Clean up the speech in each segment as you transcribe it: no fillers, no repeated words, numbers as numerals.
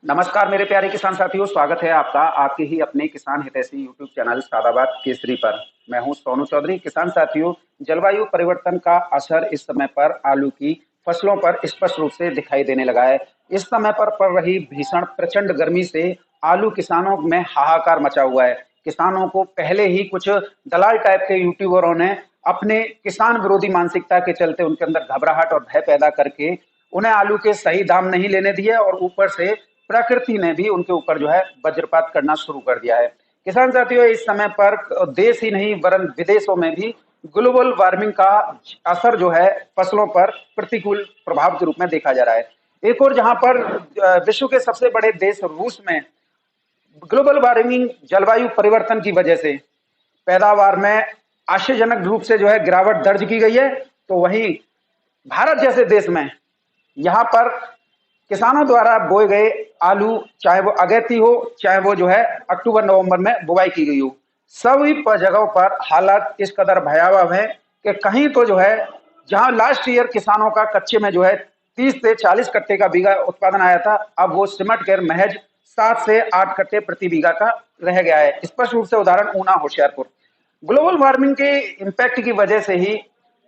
नमस्कार मेरे प्यारे किसान साथियों, स्वागत है आपका आपके ही अपने किसान हितैषी यूट्यूब चैनल सादाबाद केसरी पर। मैं हूं सोनू चौधरी। किसान साथियों, जलवायु परिवर्तन का असर इस समय पर आलू की फसलों पर स्पष्ट रूप से दिखाई देने लगा है। इस समय पर पड़ रही भीषण प्रचंड गर्मी से आलू किसानों में हाहाकार मचा हुआ है। किसानों को पहले ही कुछ दलाल टाइप के यूट्यूबरों ने अपने किसान विरोधी मानसिकता के चलते उनके अंदर घबराहट और भय पैदा करके उन्हें आलू के सही दाम नहीं लेने दिए और ऊपर से प्रकृति ने भी उनके ऊपर जो है वज्रपात करना शुरू कर दिया है। किसान साथियों, इस समय पर देश ही नहीं वरन विदेशों में भी ग्लोबल वार्मिंग का असर जो है फसलों पर प्रतिकूल प्रभाव के रूप में देखा जा रहा है। एक और जहां पर विश्व के सबसे बड़े देश रूस में ग्लोबल वार्मिंग जलवायु परिवर्तन की वजह से पैदावार में आश्चर्यजनक रूप से जो है गिरावट दर्ज की गई है, तो वहीं भारत जैसे देश में यहाँ पर किसानों द्वारा बोए गए आलू, चाहे वो अगैती हो चाहे वो जो है अक्टूबर नवंबर में बुवाई की गई हो, सभी जगहों पर हालात इस कदर भयावह है कि कहीं तो जो है जहां लास्ट ईयर किसानों का कच्चे में जो है 30 से 40 कट्टे का बीघा उत्पादन आया था, अब वो सिमट कर महज 7 से 8 कट्टे प्रति बीघा का रह गया है। स्पष्ट रूप से उदाहरण ऊना होशियारपुर। ग्लोबल वार्मिंग के इम्पैक्ट की वजह से ही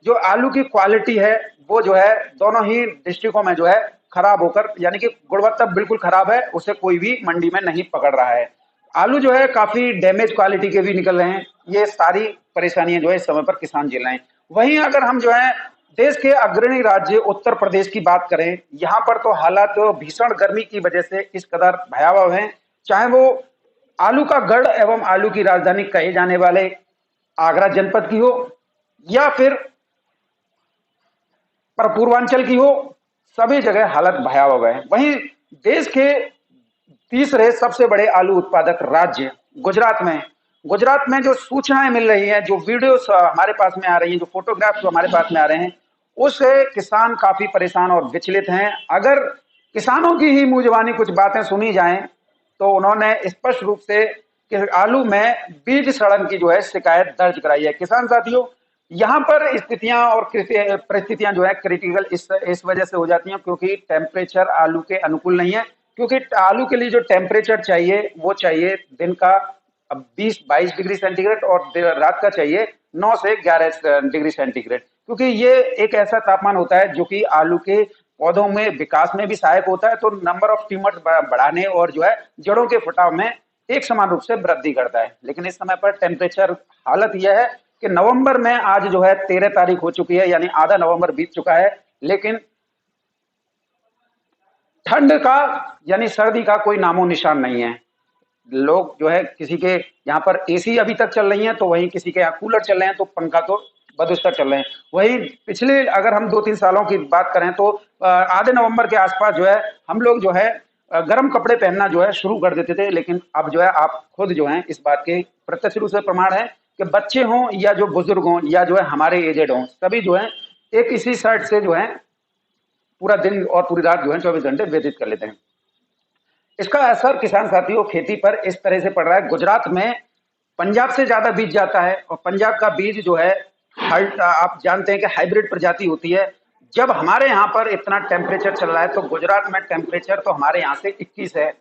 जो आलू की क्वालिटी है वो जो है दोनों ही डिस्ट्रिक्टों में जो है खराब होकर, यानी कि गुणवत्ता बिल्कुल खराब है, उसे कोई भी मंडी में नहीं पकड़ रहा है। आलू जो है काफी डैमेज क्वालिटी के भी निकल रहे हैं। ये सारी परेशानियां जो है इस समय पर किसान झेल रहे हैं। वहीं अगर हम जो है देश के अग्रणी राज्य उत्तर प्रदेश की बात करें, यहाँ पर तो हालात भीषण गर्मी की वजह से इस कदर भयावह हैं। चाहे वो आलू का गढ़ एवं आलू की राजधानी कहे जाने वाले आगरा जनपद की हो या फिर पर पूर्वांचल की हो, सभी जगह हालत भयावह है। वहीं देश के तीसरे सबसे बड़े आलू उत्पादक राज्य गुजरात में जो सूचनाएं मिल रही हैं, जो वीडियोस हमारे पास में आ रही हैं, जो फोटोग्राफ्स हमारे पास में आ रहे हैं, उससे किसान काफी परेशान और विचलित हैं। अगर किसानों की ही मुंह जुबानी कुछ बातें सुनी जाएं तो उन्होंने स्पष्ट रूप से कि आलू में बीज सड़न की जो है शिकायत दर्ज कराई है। किसान साथियों, यहाँ पर स्थितियां और परिस्थितियां जो है क्रिटिकल इस वजह से हो जाती हैं क्योंकि टेम्परेचर आलू के अनुकूल नहीं है। क्योंकि आलू के लिए जो टेम्परेचर चाहिए वो चाहिए दिन का 20-22 डिग्री सेंटीग्रेड और रात का चाहिए 9 से 11 डिग्री सेंटीग्रेड, क्योंकि ये एक ऐसा तापमान होता है जो कि आलू के पौधों में विकास में भी सहायक होता है, तो नंबर ऑफ ट्यूमर्स बढ़ाने और जो है जड़ों के फटाव में एक समान रूप से वृद्धि करता है। लेकिन इस समय पर टेम्परेचर हालत यह है कि नवंबर में आज जो है 13 तारीख हो चुकी है, यानी आधा नवंबर बीत चुका है, लेकिन ठंड का यानी सर्दी का कोई नामो निशान नहीं है। लोग जो है किसी के यहाँ पर एसी अभी तक चल रही है, तो वहीं किसी के यहाँ कूलर चल रहे हैं, तो पंखा तो बदस्तर चल रहे हैं। वहीं पिछले अगर हम 2-3 सालों की बात करें तो आधे नवंबर के आसपास जो है हम लोग जो है गर्म कपड़े पहनना जो है शुरू कर देते थे। लेकिन अब जो है आप खुद जो है इस बात के प्रत्यक्ष रूप से प्रमाण है कि बच्चे हों या जो बुजुर्ग हों या जो है हमारे एजेड हों, सभी जो है एक इसी शर्ट से जो है पूरा दिन और पूरी रात जो है 24 घंटे व्यतीत कर लेते हैं। इसका असर किसान साथियों खेती पर इस तरह से पड़ रहा है। गुजरात में पंजाब से ज्यादा बीज जाता है और पंजाब का बीज जो है आप जानते हैं कि हाइब्रिड प्रजाति होती है। जब हमारे यहाँ पर इतना टेम्परेचर चल रहा है तो गुजरात में टेम्परेचर तो हमारे यहाँ से 21 है,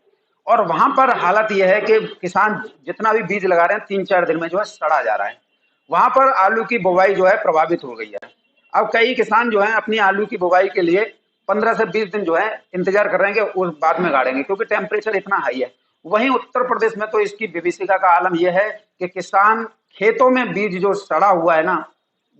और वहां पर हालत यह है कि किसान जितना भी बीज लगा रहे हैं 3-4 दिन में जो है सड़ा जा रहा है। वहां पर आलू की बुवाई जो है प्रभावित हो गई है। अब कई किसान जो है अपनी आलू की बुवाई के लिए 15 से 20 दिन जो है इंतजार कर रहे हैं कि उस बाद में गाड़ेंगे, क्योंकि टेम्परेचर इतना हाई है। वहीं उत्तर प्रदेश में तो इसकी विभीषिका का आलम यह है कि किसान खेतों में बीज जो सड़ा हुआ है ना,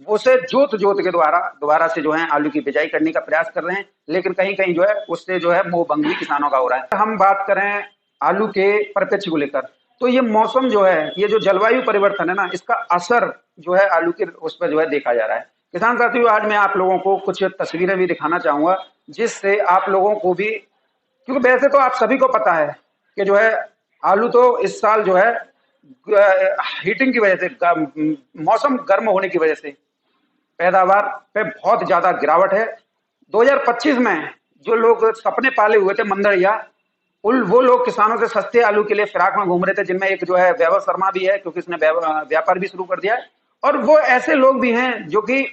उसे जोत के दोबारा से जो है आलू की बिजाई करने का प्रयास कर रहे हैं, लेकिन कहीं कहीं जो है उससे जो है मोह भंग भी किसानों का हो रहा है। हम बात करें आलू के परिप्रेक्ष्य को लेकर, तो ये मौसम जो है, ये जो जलवायु परिवर्तन है ना, इसका असर जो है आलू के उस पर जो है देखा जा रहा है। किसान साथियों, आज मैं आप लोगों को कुछ तस्वीरें भी दिखाना चाहूंगा जिससे आप लोगों को भी, क्योंकि वैसे तो आप सभी को पता है कि जो है आलू तो इस साल जो है हीटिंग की वजह से, मौसम गर्म होने की वजह से पैदावार पे बहुत ज्यादा गिरावट है। 2025 में जो लोग सपने पाले हुए थे मंदड़िया, वो लोग किसानों से सस्ते आलू के लिए फिराक में घूम रहे थे, जिनमें एक जो है वैभव शर्मा भी है क्योंकि उसने व्यापार भी शुरू कर दिया है, और वो ऐसे लोग भी हैं जो कि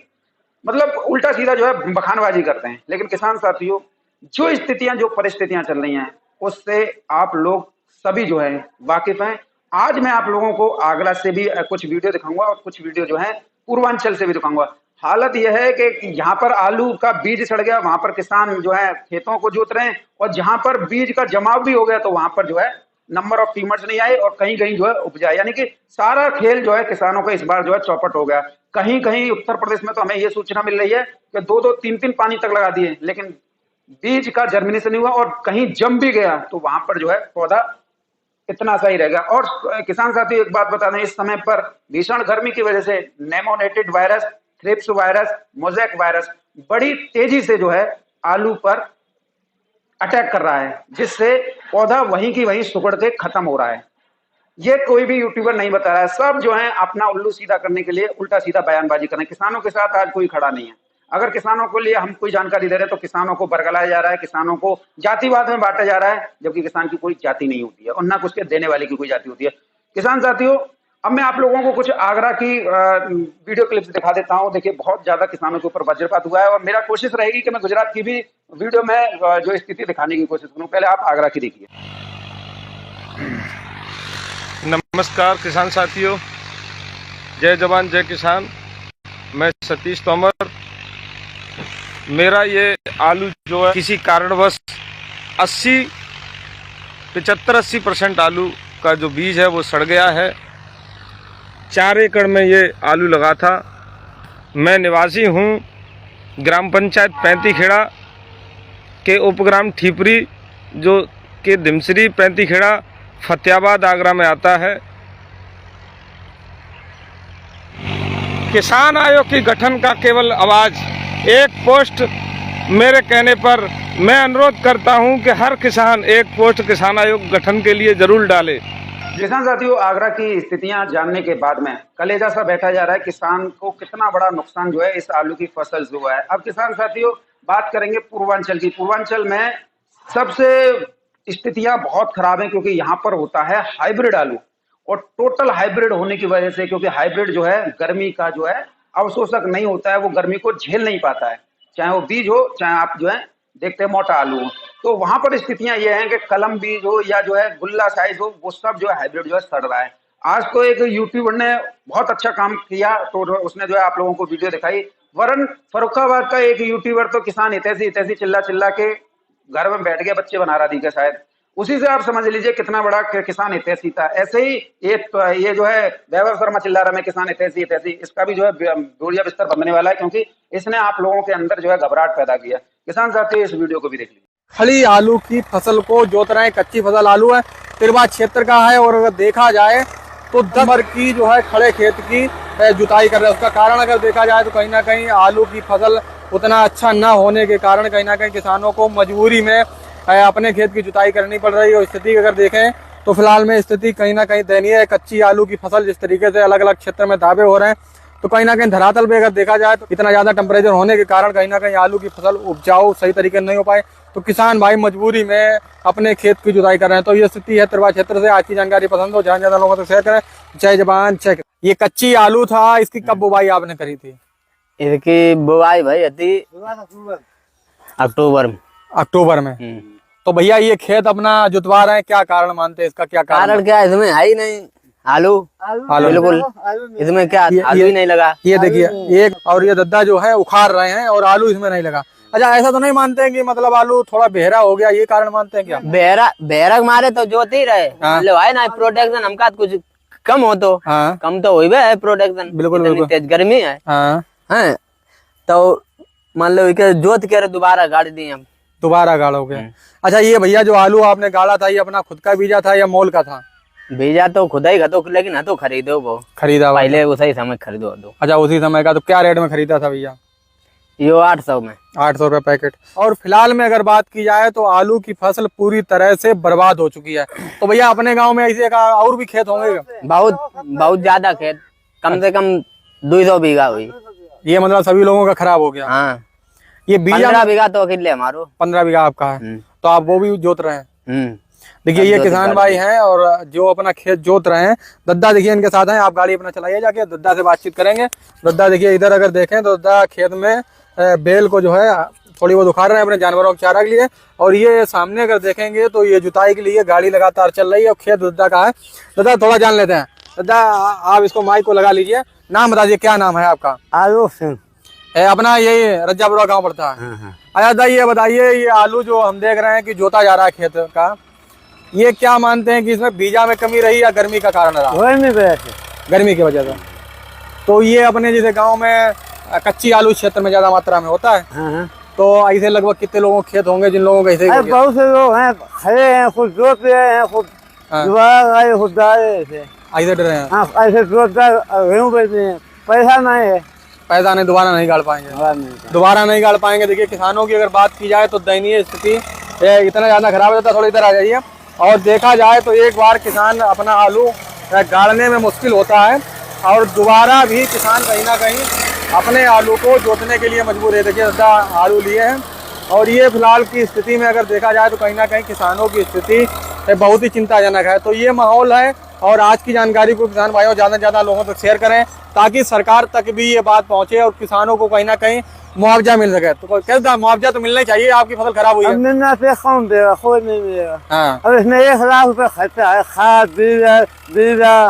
मतलब उल्टा सीधा जो है बखानबाजी करते हैं। लेकिन किसान साथियों, जो स्थितियां जो परिस्थितियां चल रही हैं, उससे आप लोग सभी जो है वाकिफ हैं। आज मैं आप लोगों को आगरा से भी कुछ वीडियो दिखाऊंगा और कुछ वीडियो जो है पूर्वांचल से भी दिखाऊंगा। हालत यह है कि यहाँ पर आलू का बीज सड़ गया, वहां पर किसान जो है खेतों को जोत रहे हैं, और जहां पर बीज का जमाव भी हो गया तो वहां पर जो है नंबर ऑफ टीमर्स नहीं आए और कहीं कहीं जो है उपजा, यानी कि सारा खेल जो है किसानों का इस बार जो है चौपट हो गया। कहीं कहीं उत्तर प्रदेश में तो हमें ये सूचना मिल रही है कि 2-2, 3-3 पानी तक लगा दिए, लेकिन बीज का जर्मिनेशन नहीं हुआ, और कहीं जम भी गया तो वहां पर जो है पौधा इतना सही रहेगा। और किसान साथी एक बात बता दें, इस समय पर भीषण गर्मी की वजह से नेमोनेटिड virus, thrips virus, mosaic virus बड़ी तेजी से जो है आलू पर अटैक कर रहा है, जिससे पौधा वहीं की वहीं सुकड़ के खत्म हो रहा है। ये कोई भी यूट्यूबर नहीं बता रहा है, सब जो है अपना उल्लू सीधा करने के लिए उल्टा सीधा बयानबाजी कर रहे हैं। किसानों के साथ आज कोई खड़ा नहीं है। अगर किसानों के लिए हम कोई जानकारी दे रहे हैं तो किसानों को बरगलाया जा रहा है, किसानों को जातिवाद में बांटा जा रहा है, जबकि किसान की कोई जाति नहीं होती है और ना कुछ के देने वाले की कोई जाति होती है। किसान साथियों, अब मैं आप लोगों को कुछ आगरा की वीडियो क्लिप्स दिखा देता हूं। देखिए, बहुत ज्यादा किसानों के ऊपर वज्रपात हुआ है और मेरा कोशिश रहेगी कि मैं गुजरात की भी वीडियो में जो स्थिति दिखाने की कोशिश करूं। पहले आप आगरा की देखिए। नमस्कार किसान साथियों, जय जवान जय किसान। मैं सतीश तोमर। मेरा ये आलू जो है किसी कारणवश 75-80% आलू का जो बीज है वो सड़ गया है। 4 एकड़ में ये आलू लगा था। मैं निवासी हूँ ग्राम पंचायत 35 खेड़ा के उपग्राम ठीपरी, जो के धिमसरी 35 खेड़ा फतेहाबाद आगरा में आता है। किसान आयोग के गठन का केवल आवाज, एक पोस्ट मेरे कहने पर मैं अनुरोध करता हूं कि हर किसान एक पोस्ट किसान आयोग गठन के लिए जरूर डाले। किसान साथियों, आगरा की स्थितियां जानने के बाद में कलेजा सा बैठा जा रहा है किसान को कितना बड़ा नुकसान जो है इस आलू की फसल से हुआ है। अब किसान साथियों, बात करेंगे पूर्वांचल की। पूर्वांचल में सबसे स्थितियां बहुत खराब हैं, क्योंकि यहाँ पर होता है हाइब्रिड आलू, और टोटल हाइब्रिड होने की वजह से, क्योंकि हाइब्रिड जो है गर्मी का जो है अवशोषक नहीं होता है, वो गर्मी को झेल नहीं पाता है, चाहे वो बीज हो चाहे आप जो है देखते हैं मोटा आलू हो। तो वहां पर स्थितियां ये हैं कि कलम बीज हो या जो है गुल्ला साइज हो, वो सब जो है हाइब्रिड जो है सड़ रहा है। आज तो एक यूट्यूबर ने बहुत अच्छा काम किया, तो उसने जो है आप लोगों को वीडियो दिखाई। वरन फर्रुखाबाद का एक यूट्यूबर तो किसान हितैषी हितैषी चिल्ला चिल्ला के घर में बैठ गया, बच्चे बना रहा थी शायद, उसी से आप समझ लीजिए कितना बड़ा किसान हितैषी था। ऐसे ही एक ये जो है वैभव शर्मा चिल्ला रहा है किसान हितैषी हितैषी, इसका भी जो है बोरिया बिस्तर बनने वाला है, क्योंकि इसने आप लोगों के अंदर जो है घबराहट पैदा किया। किसान साथियों, इस वीडियो को भी देख लीजिए। खड़ी आलू की फसल को जोत रहे हैं, कच्ची फसल आलू है, तिरवा क्षेत्र का है, और अगर देखा जाए तो 10 नंबर की जो है खड़े खेत की जुताई कर रहे हैं। उसका कारण अगर देखा जाए तो कहीं ना कहीं आलू की फसल उतना अच्छा न होने के कारण कहीं ना कहीं किसानों को मजबूरी में अपने खेत की जुताई करनी पड़ रही है। स्थिति अगर देखें तो फिलहाल में स्थिति कहीं ना कहीं दयनीय है। कच्ची आलू की फसल जिस तरीके से अलग अलग क्षेत्र में दावे हो रहे हैं, तो कहीं ना कहीं धरातल पे अगर देखा जाए तो इतना ज्यादा टेम्परेचर होने के कारण कहीं ना कहीं आलू की फसल उपजाऊ सही तरीके नहीं हो पाए, तो किसान भाई मजबूरी में अपने खेत की जुताई कर रहे हैं। तो ये स्थिति है तिरवा क्षेत्र से। आज की जानकारी पसंद हो ज्यादा लोगों तक शेयर करें। जय जवान जय किसान। ये कच्ची आलू था, इसकी कब बुवाई आपने करी थी? इसकी बुआई भाई थी अक्टूबर में। तो भैया ये खेत अपना जुतवा रहे हैं, क्या कारण मानते हैं इसका? क्या कारण क्या इसमें है ही नहीं आलू बिल्कुल, इसमें क्या आलू ही नहीं लगा। ये देखिए एक, और ये दद्दा जो है उखाड़ रहे हैं और आलू इसमें नहीं लगा। अच्छा, ऐसा तो नहीं मानते हैं कि मतलब आलू थोड़ा बेहरा हो गया, ये कारण मानते हैं क्या? बेहरा मारे तो जोत ही रहे, मतलब है ना प्रोटेक्शन हमका कुछ कम हो तो कम तो हो है प्रोटेक्शन। बिल्कुल तेज गर्मी है तो मान लो जोत के दोबारा गाड़ दिए हम, दोबारा गाड़ोगे। अच्छा, ये भैया जो आलू आपने गाड़ा था, ये अपना खुद का बीजा था या मोल का था? बीजा तो खुद ही खतो, लेकिन हाँ तो खरीदो, वो खरीदा पहले उसी समय खरीदो दो। अच्छा, उसी समय का। तो क्या रेट में खरीदा था भैया? यो 800 में, 800 रुपए पैकेट। और फिलहाल में अगर बात की जाए तो आलू की फसल पूरी तरह से बर्बाद हो चुकी है। तो भैया अपने गांव में ऐसे का और भी खेत होंगे? बहुत ज्यादा खेत, कम से कम 200 बीघा हुई। ये मतलब सभी लोगों का खराब हो गया। हाँ, ये 15 बीघा तो अकेले हमारो। 15 बीघा आपका है, तो आप वो भी जोत रहे हैं? देखिए ये किसान भाई हैं और जो अपना खेत जोत रहे हैं। दद्दा देखिए इनके साथ हैं, आप गाड़ी अपना चलाइए, जाके दद्दा से बातचीत करेंगे। दद्दा देखिए इधर अगर देखें तो दद्दा खेत में बेल को जो है थोड़ी बहुत उखाड़ रहे हैं अपने जानवरों के चारा के लिए। और ये सामने अगर देखेंगे तो ये जुताई के लिए गाड़ी लगातार चल रही है और खेत दादा का है। दादा थोड़ा जान लेते हैं। दादा आप इसको माइक को लगा लीजिए, नाम बताइए, क्या नाम है आपका? आलोक सिंह। अपना यही रज्जापुरा गाँव पड़ता है। अच्छा दादा ये बताइए, ये आलू जो हम देख रहे हैं कि जोता जा रहा है खेत का, ये क्या मानते हैं कि इसमें बीजा में कमी रही या गर्मी का कारण रहा? गर्मी की वजह से। तो ये अपने जैसे गांव में कच्ची आलू क्षेत्र में ज्यादा मात्रा में होता है। तो ऐसे लगभग कितने लोगों के खेत होंगे जिन लोगों के ऐसे? बहुत से लोग हैं, खड़े हैं, खुद जोत रहे हैं, खुद ऐसे डर रहे हैं। ऐसे गेहूँ बेचते हैं, पैसा नहीं है, पैसा नहीं, दोबारा नहीं गाड़ पाएंगे, दोबारा नहीं गाड़ पाएंगे। देखिए किसानों की अगर बात की जाए तो दयनीय स्थिति इतना ज्यादा खराब हो जाता है। थोड़ी इधर आ जाइए। और देखा जाए तो एक बार किसान अपना आलू गाड़ने में मुश्किल होता है और दोबारा भी किसान कहीं ना कहीं अपने आलू को जोतने के लिए मजबूर है। देखिए दादा आलू लिए हैं और ये फिलहाल की स्थिति में अगर देखा जाए तो कहीं ना कहीं किसानों की स्थिति बहुत ही चिंताजनक है। तो ये माहौल है और आज की जानकारी को किसान भाइयों ज़्यादा से ज़्यादा लोगों तक शेयर करें ताकि सरकार तक भी ये बात पहुँचे और किसानों को कहीं ना कहीं मुआवजा मिल सके। तो कैसा मुआवजा तो मिलना चाहिए, आपकी फसल खराब हुई है। मिलना से कौन देगा, कोई नहीं देगा। हाँ। अब इसमें 1 लाख रुपए खर्चा है, खाद बीजा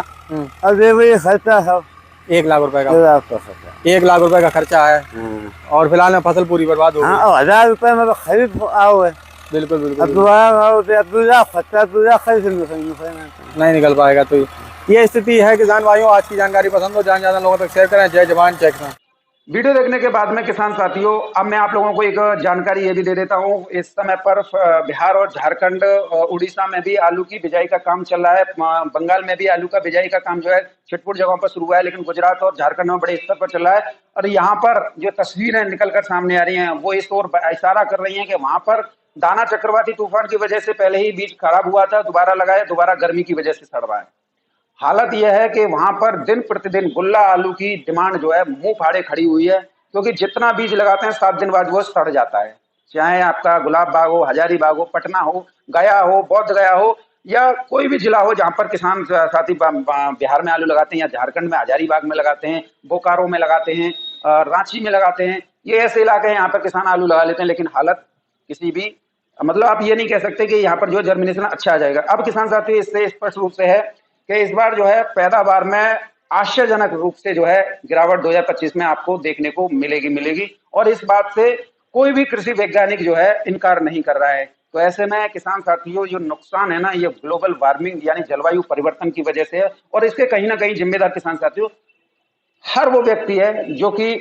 और लेबरी खर्चा है। 1 लाख रुपए का 1 लाख रुपए का खर्चा है और फिलहाल में फसल पूरी बर्बाद हो गई। 1000 रुपए में खरीद आओ है। बिल्कुल बिल्कुल। अब दोबारा खर्चा खरीद नहीं निकल पाएगा। तो ये स्थिति है किसान भाइयों। आज की जानकारी पसंद हो ज्यादा लोगों तक शेयर करें। जय जवान जय किसान। वीडियो देखने के बाद में किसान साथियों, अब मैं आप लोगों को एक जानकारी ये भी दे देता हूँ। इस समय पर बिहार और झारखंड, उड़ीसा में भी आलू की बिजाई का काम चल रहा है। बंगाल में भी आलू का बिजाई का काम जो है छिटपुट जगहों पर शुरू हुआ है, लेकिन गुजरात और झारखंड में बड़े स्तर पर चल रहा है। और यहाँ पर जो तस्वीरें निकलकर सामने आ रही हैं वो इस ओर इशारा कर रही हैं कि वहां पर दाना चक्रवाती तूफान की वजह से पहले ही बीज खराब हुआ था, दोबारा लगाया, दोबारा गर्मी की वजह से सड़ रहा है। हालत यह है कि वहां पर दिन प्रतिदिन गुल्ला आलू की डिमांड जो है मुंह फाड़े खड़ी हुई है, क्योंकि जितना बीज लगाते हैं 7 दिन बाद वो सड़ जाता है। चाहे आपका गुलाब बाग हो, हजारीबाग हो, पटना हो, गया हो, बौद्ध गया हो या कोई भी जिला हो जहां पर किसान साथी बिहार में आलू लगाते हैं या झारखंड में हजारीबाग में लगाते हैं, बोकारो में लगाते हैं, रांची में लगाते हैं, ये ऐसे इलाके हैं यहाँ पर किसान आलू लगा लेते हैं। लेकिन हालत किसी भी मतलब आप ये नहीं कह सकते कि यहाँ पर जो जर्मिनेशन अच्छा आ जाएगा। अब किसान साथी इससे स्पष्ट रूप से है कि इस बार जो है पैदावार में आश्चर्यजनक रूप से जो है गिरावट 2025 में आपको देखने को मिलेगी और इस बात से कोई भी कृषि वैज्ञानिक जो है इनकार नहीं कर रहा है। तो ऐसे में किसान साथियों जो नुकसान है ना, ये ग्लोबल वार्मिंग यानी जलवायु परिवर्तन की वजह से है और इसके कहीं ना कहीं जिम्मेदार किसान साथियों हर वो व्यक्ति है जो कि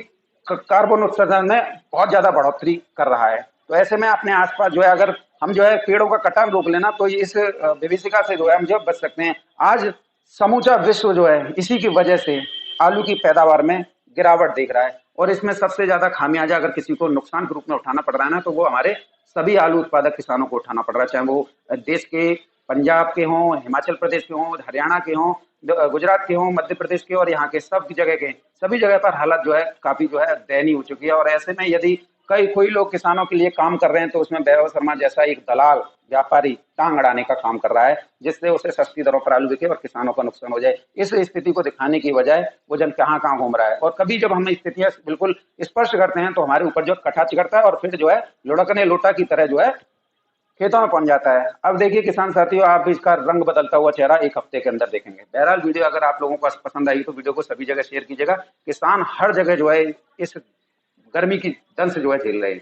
कार्बन उत्सर्जन में बहुत ज्यादा बढ़ोतरी कर रहा है। तो ऐसे में अपने आसपास जो है अगर हम जो है पेड़ों का कटाव रोक लेना तो इस विभीषिका से जो है हम जो बच सकते हैं। आज समूचा विश्व जो है इसी की वजह से आलू की पैदावार में गिरावट देख रहा है और इसमें सबसे ज्यादा खामियाजा अगर किसी को नुकसान के रूप में उठाना पड़ रहा है ना, तो वो हमारे सभी आलू उत्पादक किसानों को उठाना पड़ रहा है, चाहे वो देश के पंजाब के हों, हिमाचल प्रदेश के हों, हरियाणा के हों, गुजरात के हों, मध्य प्रदेश के और यहाँ के सब जगह के सभी जगह पर हालत जो है काफी जो है दयनीय हो चुकी है। और ऐसे में यदि कोई लोग किसानों के लिए काम कर रहे हैं तो उसमें वैभव शर्मा जैसा एक दलाल व्यापारी टांग अड़ाने का काम कर रहा है, जिससे उसे सस्ती दरों पर आलू बिके और किसानों का नुकसान हो जाए। इस स्थिति को दिखाने की बजाय वो जन कहाँ घूम रहा है। और कभी जब हम स्थितियां बिल्कुल स्पष्ट करते हैं तो हमारे ऊपर जो कटाक्ष करता है और फिर जो है लुढ़कने लोटा की तरह जो है खेतों में पहुंच जाता है। अब देखिए किसान साथियों, आप इसका रंग बदलता हुआ चेहरा 1 हफ्ते के अंदर देखेंगे। बहरहाल वीडियो अगर आप लोगों को पसंद आई तो वीडियो को सभी जगह शेयर कीजिएगा। किसान हर जगह जो है इस गर्मी की दंश जो है झेल रहे हैं।